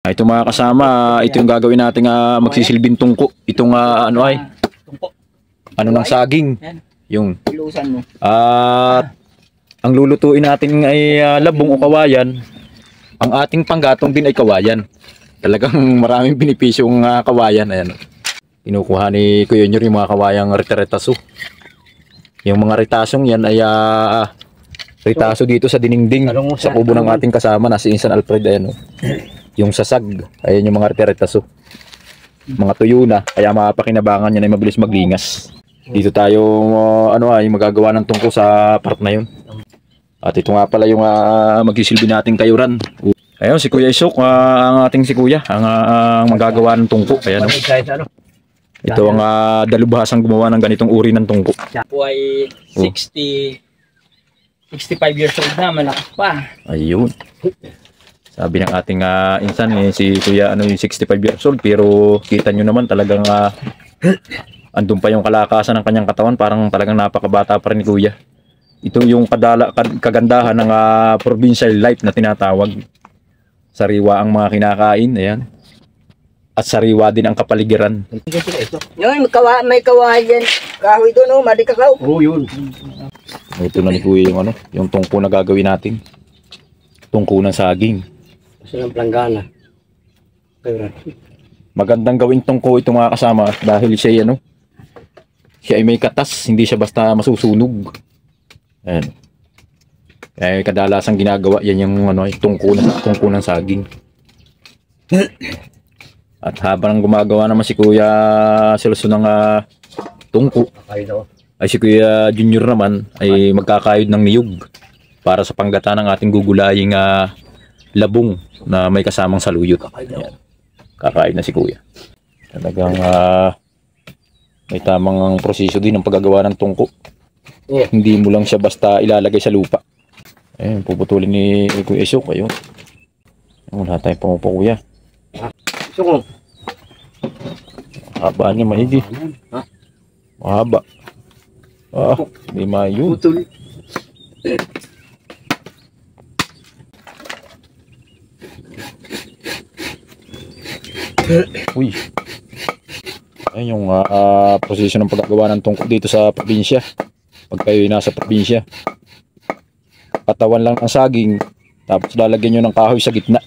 Ito mga kasama, ito yung gagawin nating magsisilbing tungko. Itong ano ay ano ng saging. Yung at ang lulutuin natin ay labong o kawayan. Ang ating panggatong din ay kawayan. Talagang maraming benepisyong kawayan. Ayan. Kinukuha ni Kuya Nyor yung mga kawayang retaso. Yung mga retasong yan ay retaso dito sa diningding sa kubo ng ating kasama na si Insan Alfred. Ayan. Yung sasag, ayan yung mga retaso. Mga tuyo na, kaya mapakinabangan yan ay mabilis maglingas. Dito tayo magagawa ng tungko sa part na yun. At ito nga pala yung magsisilbi nating kayuran. Ayun, si Kuya Isok, ang ating si Kuya, ang magagawa ng tungko. Ayan, ito ang dalubhasang gumawa ng ganitong uri ng tungko. Siya po ay 65 years old na, malakas pa. Ayun. Sabi ng ating insan, si Kuya yung 65 years old, pero kita nyo naman talagang andun pa yung kalakasan ng kanyang katawan, parang talagang napakabata pa rin ni Kuya. Ito yung kagandahan ng provincial life na tinatawag. Sariwa ang mga kinakain, ayan. At sariwa din ang kapaligiran. Yun, may kawayan. Kahoy doon, madikakaw. Oo, yun. Ito na ni Kuya yung tungko na gagawin natin. Tungko ng saging. Gusto ng planggana. Magandang gawing tungko ito mga kasama dahil siya ay may katas, hindi siya basta masusunog. Ayan. Kaya kadalasang ginagawa yan yung tungko ng saging. At habang gumagawa naman si Kuya Celso ng tungko, ay si Kuya Junior naman ay magkakayod ng niyog para sa panggata ng ating gugulaying labong na may kasamang saluyot. Ayan. Kakain na si Kuya. Talagang may tamang proseso din ng paggagawa ng tungko. Hindi mo lang siya basta ilalagay sa lupa. Ayun, puputulin ni Kuya Isok. Ayun. Wala tayong pumupo, Kuya. Isok. Haba niya, mahigi. Mahaba. Hindi mayo. Putol. Uy. Ayun yung proseso ng paggagawa ng tungko dito sa probinsya. Pag kayo nasa probinsya, katawan lang ng saging, tapos lalagyan nyo ng kahoy sa gitna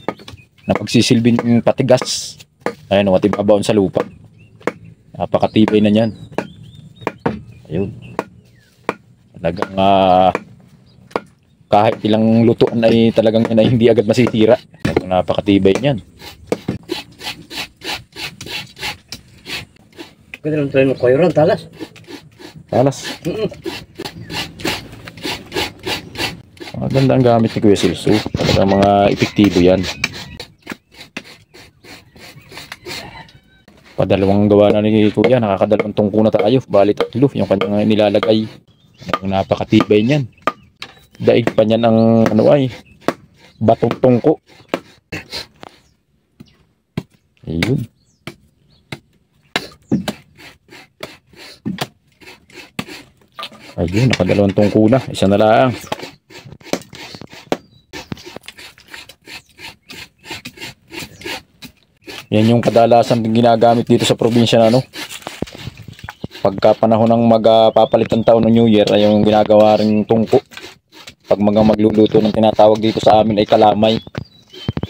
na pagsisilbin yung patigas. Ayun, at ibabaon sa lupa. Napakatibay na yan. Ayun. Talagang kahit ilang lutuan ay talagang yan ay hindi agad masitira. Napakatibay niyan. Pwede lang tayo magkayuran, talas. Talas. Maganda ang gamit ni Kuya Celso. Talagang mga epektibo yan. Padalawang gawa na ni Kuya. Nakakadalawang tungko na tayo. Bali 3 yung kanyang nilalagay. Napakatibay niyan. Daig pa niyan ang batong tungko. Ayun. Ayun, nakadalawang tungko na. Isa na lang. Yan yung kadalasan ginagamit dito sa probinsya na pagka panahon ng magpapalit ng taon ng New Year ay yung ginagawa ring tungko. Pag magluluto ng tinatawag dito sa amin ay kalamay.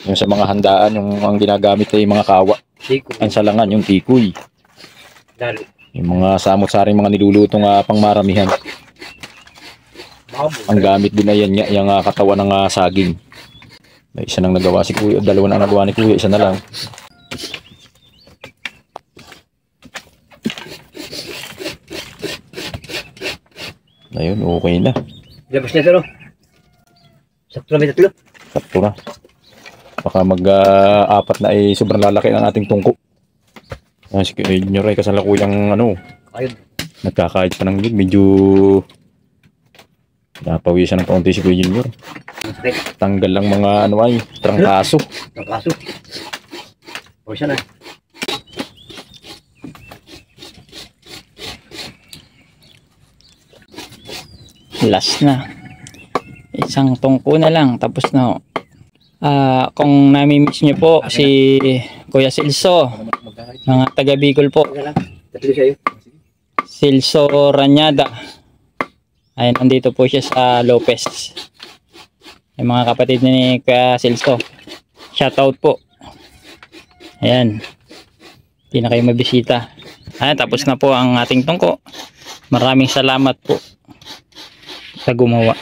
Yung sa mga handaan, yung ang ginagamit ay mga kawa. Ang salangan, yung tikoy. Yung mga samot-saring mga nilulutong pangmaramihan. Ang gamit din ay yan nga, yung katawan ng saging. May isa nang nagawa si Kuya, dalawa na nagawa ni Kuya, isa na lang. Ayun, okay na. Labas na ito, sakto na may 3. Sakto na. Baka mag-4 na ay sobrang lalaki ang ating tungko. Si Kuya Junior ay kasalukuyang Ayun. nagkakahit pa ng lig. Medyo napawisan ng kaunti si Kuya Junior. Tanggal lang mga trangkaso. Trangkaso. O siya na. Last na. Isang tungko na lang, tapos na. Kung nami-miss nyo po si Kuya Silso, mga taga Bicol po, Tatlo sa'yo. Silso Ranyada. Ayun, nandito po siya sa Lopez. Yung mga kapatid ni Kuya Silso. Shoutout po. Ayan. Hindi na kayo mabisita. Ayan, tapos na po ang ating tungko. Maraming salamat po sa gumawa.